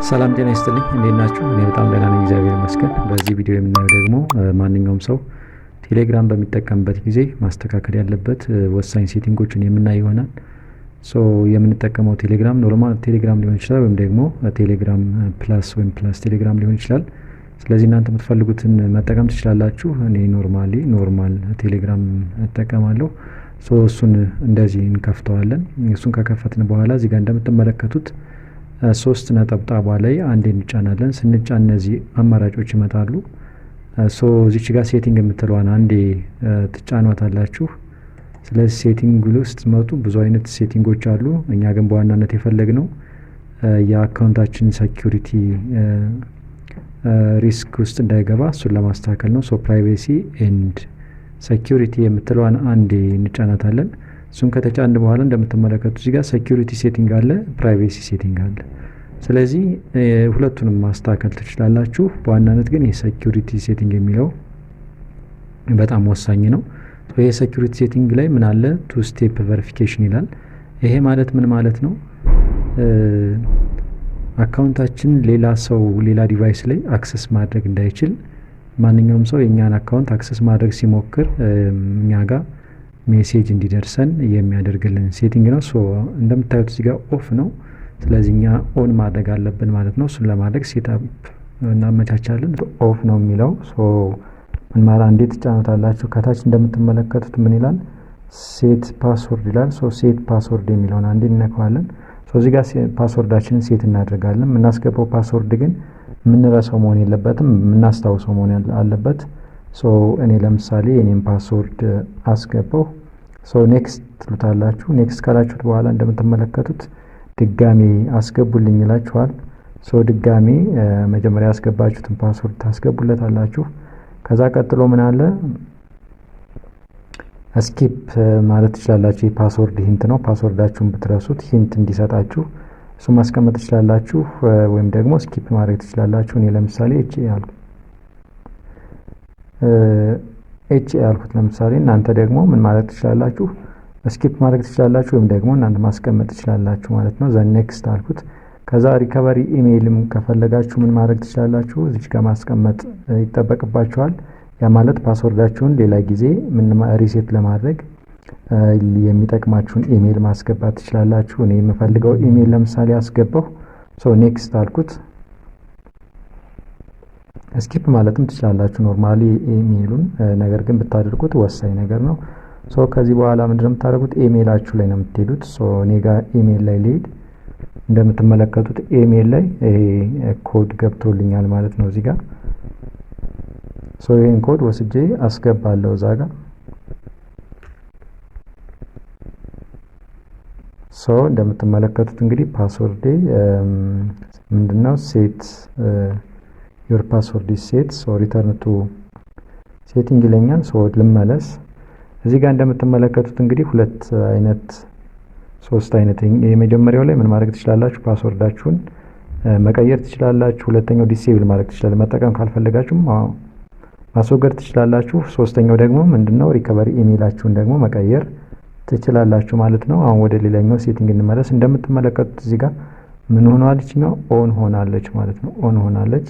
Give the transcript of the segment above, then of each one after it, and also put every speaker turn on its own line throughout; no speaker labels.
ሰላም ጤና ይስጥልኝ። እንዴት ናችሁ? እኔ በጣም ደህና ነኝ፣ እግዚአብሔር ይመስገን። በዚህ ቪዲዮ የምናየው ደግሞ ማንኛውም ሰው ቴሌግራም በሚጠቀምበት ጊዜ ማስተካከል ያለበት ወሳኝ ሴቲንጎችን የምናይ ይሆናል። የምንጠቀመው ቴሌግራም ኖርማል ቴሌግራም ሊሆን ይችላል፣ ወይም ደግሞ ቴሌግራም ፕላስ ወይም ፕላስ ቴሌግራም ሊሆን ይችላል። ስለዚህ እናንተ የምትፈልጉትን መጠቀም ትችላላችሁ። እኔ ኖርማል ቴሌግራም እጠቀማለሁ። እሱን እንደዚህ እንከፍተዋለን። እሱን ከከፈትን በኋላ እዚህ ጋር እንደምትመለከቱት ሶስት ነጠብጣቧ ላይ አንዴ እንጫናለን። ስንጫን እነዚህ አማራጮች ይመጣሉ። እዚች ጋር ሴቲንግ የምትለዋን አንዴ ትጫኗታላችሁ። ስለዚህ ሴቲንግ ውስጥ መጡ ብዙ አይነት ሴቲንጎች አሉ። እኛ ግን በዋናነት የፈለግነው የአካውንታችን ሴኩሪቲ ሪስክ ውስጥ እንዳይገባ እሱን ለማስተካከል ነው። ፕራይቬሲ ኤንድ ሴኩሪቲ የምትለዋን አንዴ እንጫናታለን። እሱን ከተጫን በኋላ እንደምትመለከቱት እዚህ ጋር ሴኩሪቲ ሴቲንግ አለ፣ ፕራይቬሲ ሴቲንግ አለ። ስለዚህ ሁለቱንም ማስተካከል ትችላላችሁ። በዋናነት ግን የሴኩሪቲ ሴቲንግ የሚለው በጣም ወሳኝ ነው። ይሄ ሴኩሪቲ ሴቲንግ ላይ ምን አለ? ቱ ስቴፕ ቬሪፊኬሽን ይላል። ይሄ ማለት ምን ማለት ነው? አካውንታችን ሌላ ሰው ሌላ ዲቫይስ ላይ አክሰስ ማድረግ እንዳይችል ማንኛውም ሰው የእኛን አካውንት አክሰስ ማድረግ ሲሞክር እኛ ጋር ሜሴጅ እንዲደርሰን የሚያደርግልን ሴቲንግ ነው። እንደምታዩት እዚህ ጋር ኦፍ ነው። ስለዚህ እኛ ኦን ማድረግ አለብን ማለት ነው። እሱን ለማድረግ ሴትአፕ እናመቻቻለን። ኦፍ ነው የሚለው ምን ማለት እንዴት ትጫኑታላችሁ? ከታች እንደምትመለከቱት ምን ይላል? ሴት ፓስወርድ ይላል። ሴት ፓስወርድ የሚለውን አንዴ እንነካዋለን። እዚህ ጋር ፓስወርዳችንን ሴት እናደርጋለን። የምናስገባው ፓስወርድ ግን የምንረሳው መሆን የለበትም፣ የምናስታውሰው መሆን አለበት። እኔ ለምሳሌ የኔም ፓስወርድ አስገባው። ኔክስት ትሉታላችሁ። ኔክስት ካላችሁት በኋላ እንደምትመለከቱት ድጋሜ አስገቡልኝ ይላችኋል። ድጋሜ መጀመሪያ ያስገባችሁትን ፓስወርድ ታስገቡለታላችሁ። ከዛ ቀጥሎ ምን አለ? ስኪፕ ማለት ትችላላችሁ። የፓስወርድ ሂንት ነው። ፓስወርዳችሁን ብትረሱት ሂንት እንዲሰጣችሁ እሱ ማስቀመጥ ትችላላችሁ፣ ወይም ደግሞ ስኪፕ ማድረግ ትችላላችሁ። እኔ ለምሳሌ ኤች ያልኩት ለምሳሌ፣ እናንተ ደግሞ ምን ማድረግ ትችላላችሁ? ስኪፕ ማድረግ ትችላላችሁ፣ ወይም ደግሞ እናንተ ማስቀመጥ ትችላላችሁ ማለት ነው። ኔክስት አልኩት። ከዛ ሪከቨሪ ኢሜይልም ከፈለጋችሁ ምን ማድረግ ትችላላችሁ? እዚች ጋር ማስቀመጥ ይጠበቅባችኋል። ያ ማለት ፓስወርዳችሁን ሌላ ጊዜ ሪሴት ለማድረግ የሚጠቅማችሁን ኢሜይል ማስገባት ትችላላችሁ። እኔ የምፈልገው ኢሜይል ለምሳሌ አስገባሁ። ኔክስት አልኩት። ስኪፕ ማለትም ትችላላችሁ ኖርማሊ ኢሜይሉን፣ ነገር ግን ብታደርጉት ወሳኝ ነገር ነው። ከዚህ በኋላ ምንድነው የምታደርጉት? ኢሜይላችሁ ላይ ነው የምትሄዱት። እኔ ጋር ኢሜይል ላይ ልሄድ። እንደምትመለከቱት ኢሜይል ላይ ይሄ ኮድ ገብቶልኛል ማለት ነው እዚህ ጋር። ይሄን ኮድ ወስጄ አስገባለሁ እዛ ጋር። እንደምትመለከቱት እንግዲህ ፓስወርዴ ምንድነው? ሴት ዮር ፓስወርድ ኢዝ ሴት ሪተርን ቱ ሴቲንግ ይለኛል። ልመለስ። እዚህ ጋር እንደምትመለከቱት እንግዲህ ሶስት አይነት የመጀመሪያው ላይ ምን ማድረግ ትችላላችሁ? ፓስወርዳችሁን መቀየር ትችላላችሁ። ሁለተኛው ዲሴብል ማድረግ ትችላላችሁ። መጠቀም ካልፈለጋችሁም ማስወገድ ትችላላችሁ። ሶስተኛው ደግሞ ምንድነው? ሪከቨሪ ኢሜይላችሁን ደግሞ መቀየር ትችላላችሁ ማለት ነው። አሁን ወደ ሌላኛው ሴቲንግ እንመለስ። እንደምትመለከቱት እዚህ ጋር ምን ሆናለች ነው? ኦን ሆናለች ማለት ነው። ኦን ሆናለች።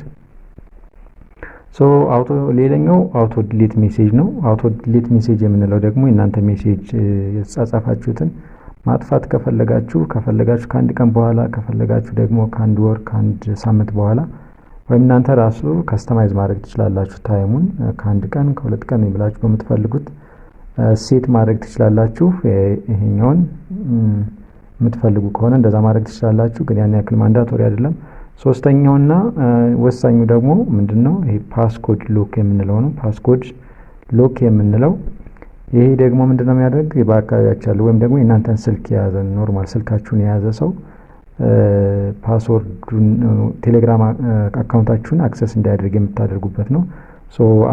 ሌላኛው አውቶ ዲሊት ሜሴጅ ነው። አውቶ ዲሊት ሜሴጅ የምንለው ደግሞ እናንተ ሜሴጅ የተጻጻፋችሁትን ማጥፋት ከፈለጋችሁ ከአንድ ቀን በኋላ ከፈለጋችሁ ደግሞ ከአንድ ወር ከአንድ ሳምንት በኋላ ወይም እናንተ ራሱ ከስተማይዝ ማድረግ ትችላላችሁ። ታይሙን ከአንድ ቀን ከሁለት ቀን ብላችሁ በምትፈልጉት ሴት ማድረግ ትችላላችሁ። ይሄኛውን የምትፈልጉ ከሆነ እንደዛ ማድረግ ትችላላችሁ፣ ግን ያን ያክል ማንዳቶሪ አይደለም። ሶስተኛውና ወሳኙ ደግሞ ምንድነው? ይሄ ፓስኮድ ሎክ የምንለው ነው። ፓስኮድ ሎክ የምንለው ይሄ ደግሞ ምንድነው የሚያደርግ? በአካባቢያችሁ ያለው ወይም ደግሞ የእናንተን ስልክ የያዘ ኖርማል ስልካችሁን የያዘ ሰው ፓስወርዱን ቴሌግራም አካውንታችሁን አክሰስ እንዳያደርግ የምታደርጉበት ነው።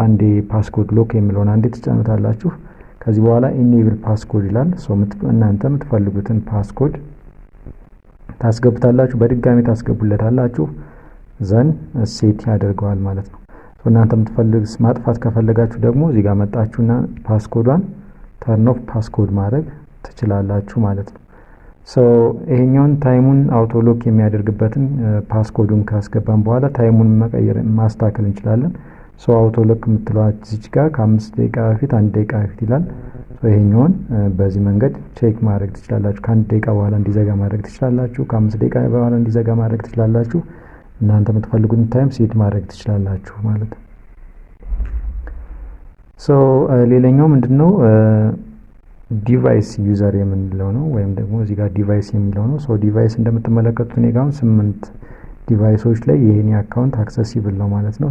አንዴ ፓስኮድ ሎክ የሚለውን አንዴ ትጫኑታላችሁ። ከዚህ በኋላ ኢኔብል ፓስኮድ ይላል። እናንተ የምትፈልጉትን ፓስኮድ ታስገቡታላችሁ፣ በድጋሚ ታስገቡለታላችሁ። ሴት ያደርገዋል ማለት ነው። እናንተ ማጥፋት ከፈለጋችሁ ደግሞ እዚህ ጋር መጣችሁና ፓስኮዷን ተርን ኦፍ ፓስኮድ ማድረግ ትችላላችሁ ማለት ነው። ይሄኛውን ታይሙን አውቶሎክ የሚያደርግበትን ፓስኮዱን ካስገባን በኋላ ታይሙን መቀየር ማስተካከል እንችላለን። አውቶሎክ የምትለዋ እዚች ጋር ከ5 ደቂቃ በፊት 1 ደቂቃ በፊት ይላል። ይሄኛውን በዚህ መንገድ ቼክ ማድረግ ትችላላችሁ። ከ1 ደቂቃ በኋላ እንዲዘጋ ማድረግ ትችላላችሁ። ከ5 ደቂቃ በኋላ እንዲዘጋ ማድረግ ትችላላችሁ። እናንተ የምትፈልጉትን ታይም ሴት ማድረግ ትችላላችሁ ማለት ነው። ሌላኛው ምንድነው ዲቫይስ ዩዘር የምንለው ነው፣ ወይም ደግሞ እዚህ ጋር ዲቫይስ የሚለው ነው። ዲቫይስ እንደምትመለከቱት እኔ ጋር 8 ዲቫይሶች ላይ ይሄን አካውንት አክሰሲብል ነው ማለት ነው።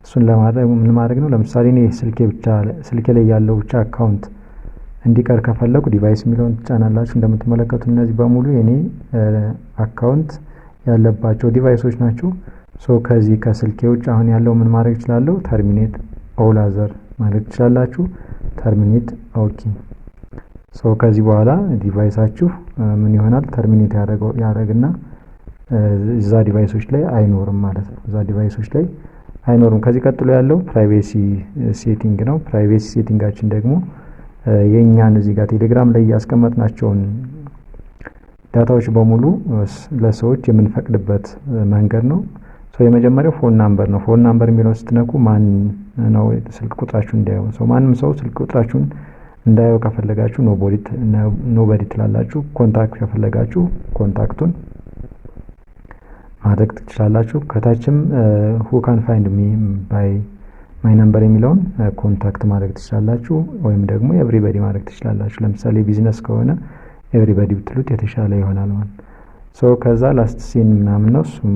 እሱን ለማድረግ ምን ማድረግ ነው? ለምሳሌ እኔ ስልኬ ላይ ያለው ብቻ አካውንት እንዲቀር ከፈለጉ ዲቫይስ የሚለውን ትጫናላችሁ። እንደምትመለከቱት እነዚህ በሙሉ የኔ አካውንት ያለባቸው ዲቫይሶች ናቸው። ከዚህ ከስልኬ ውጭ አሁን ያለው ምን ማድረግ እችላለሁ? ተርሚኔት ኦል አዘር ማለት ትችላላችሁ። ተርሚኔት ኦኬ። ከዚህ በኋላ ዲቫይሳችሁ ምን ይሆናል? ተርሚኔት ያደረግና እዛ ዲቫይሶች ላይ አይኖርም ማለት ነው። እዛ ዲቫይሶች ላይ አይኖርም። ከዚህ ቀጥሎ ያለው ፕራይቬሲ ሴቲንግ ነው። ፕራይቬሲ ሴቲንጋችን ደግሞ የኛን እዚህ ጋር ቴሌግራም ላይ ያስቀመጥናቸውን ዳታዎች በሙሉ ለሰዎች የምንፈቅድበት መንገድ ነው። የመጀመሪያው ፎን ናምበር ነው። ፎን ናምበር የሚለውን ስትነኩ ማን ነው ስልክ ቁጥራችሁን እንዳየው ማንም ሰው ስልክ ቁጥራችሁን እንዳየው ከፈለጋችሁ ኖቦዲ ትላላችሁ። ኮንታክት ከፈለጋችሁ ኮንታክቱን ማድረግ ትችላላችሁ። ከታችም who can find me by my number የሚለውን ኮንታክት ማድረግ ትችላላችሁ፣ ወይም ደግሞ ኤቭሪባዲ ማድረግ ትችላላችሁ። ለምሳሌ ቢዝነስ ከሆነ ኤቭሪባዲ ብትሉት የተሻለ ይሆናል ማለት ከዛ ላስት ሲን ምናምን ነው። እሱም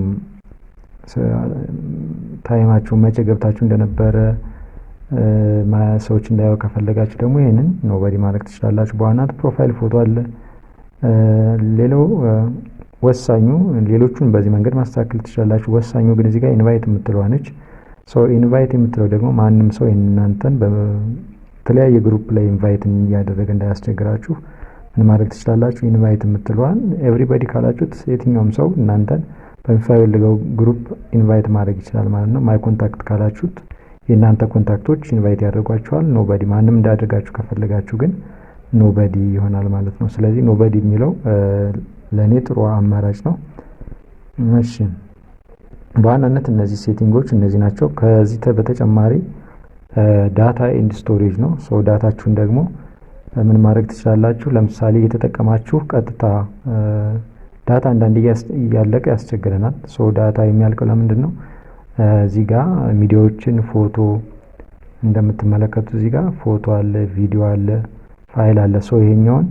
ታይማችሁ መቼ ገብታችሁ እንደነበረ ሰዎች እንዳያው ከፈለጋችሁ ደግሞ ይሄንን ኖቦዲ ማድረግ ትችላላችሁ። በዋናት ፕሮፋይል ፎቶ አለ። ሌላው ወሳኙ ሌሎቹን በዚህ መንገድ ማስተካከል ትችላላችሁ። ወሳኙ ግን እዚህ ጋር ኢንቫይት የምትለዋ ነች። ኢንቫይት የምትለው ደግሞ ማንም ሰው እናንተን በተለያየ ግሩፕ ላይ ኢንቫይት እያደረገ እንዳያስቸግራችሁ ምን ማድረግ ትችላላችሁ? ኢንቫይት የምትለዋን ኤቭሪባዲ ካላችሁት የትኛውም ሰው እናንተን በሚፈልገው ግሩፕ ኢንቫይት ማድረግ ይችላል ማለት ነው። ማይ ኮንታክት ካላችሁት የእናንተ ኮንታክቶች ኢንቫይት ያደርጓችኋል። ኖቦዲ ማንም እንዳያደርጋችሁ ከፈለጋችሁ ግን ኖቦዲ ይሆናል ማለት ነው። ስለዚህ ኖቦዲ የሚለው ለኔ ጥሩ አማራጭ ነው። እሺ በዋናነት እነዚህ ሴቲንጎች እነዚህ ናቸው። ከዚህ በተጨማሪ ዳታ ኤንድ ስቶሬጅ ነው። ዳታችሁን ደግሞ ምን ማድረግ ትችላላችሁ? ለምሳሌ እየተጠቀማችሁ ቀጥታ ዳታ አንዳንዴ እያለቀ ያስቸግረናል። ዳታ የሚያልቀው ለምንድን ነው? እዚህ ጋር ሚዲያዎችን ፎቶ እንደምትመለከቱት እዚህ ጋር ፎቶ አለ፣ ቪዲዮ አለ፣ ፋይል አለ። ይሄኛውን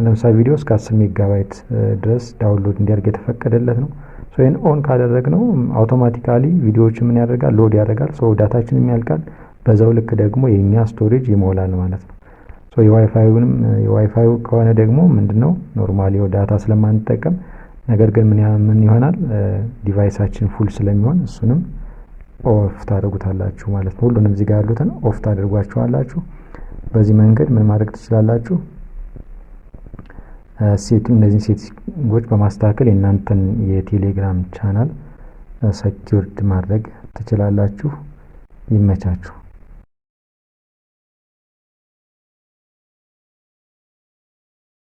ለምሳሌ ቪዲዮ እስከ 10 ሜጋባይት ድረስ ዳውንሎድ እንዲያደርግ የተፈቀደለት ነው። ይሄን ኦን ካደረግነው አውቶማቲካሊ ቪዲዮዎች ምን ያደርጋል? ሎድ ያደርጋል። ዳታችንም ያልቃል። በዛው ልክ ደግሞ የኛ ስቶሬጅ ይሞላል ማለት ነው። የዋይፋዩ ከሆነ ደግሞ ምንድነው ኖርማሊ ዳታ ስለማንጠቀም ነገር ግን ምን ይሆናል? ዲቫይሳችን ፉል ስለሚሆን እሱንም ኦፍ ታደርጉታላችሁ ማለት ነው። ሁሉንም እዚህ ጋር ያሉትን ኦፍ ታደርጓቸዋላችሁ። በዚህ መንገድ ምን ማድረግ ትችላላችሁ? እነዚህን ሴቲንጎች በማስተካከል የእናንተን የቴሌግራም ቻናል ሰኪውርድ ማድረግ ትችላላችሁ። ይመቻችሁ።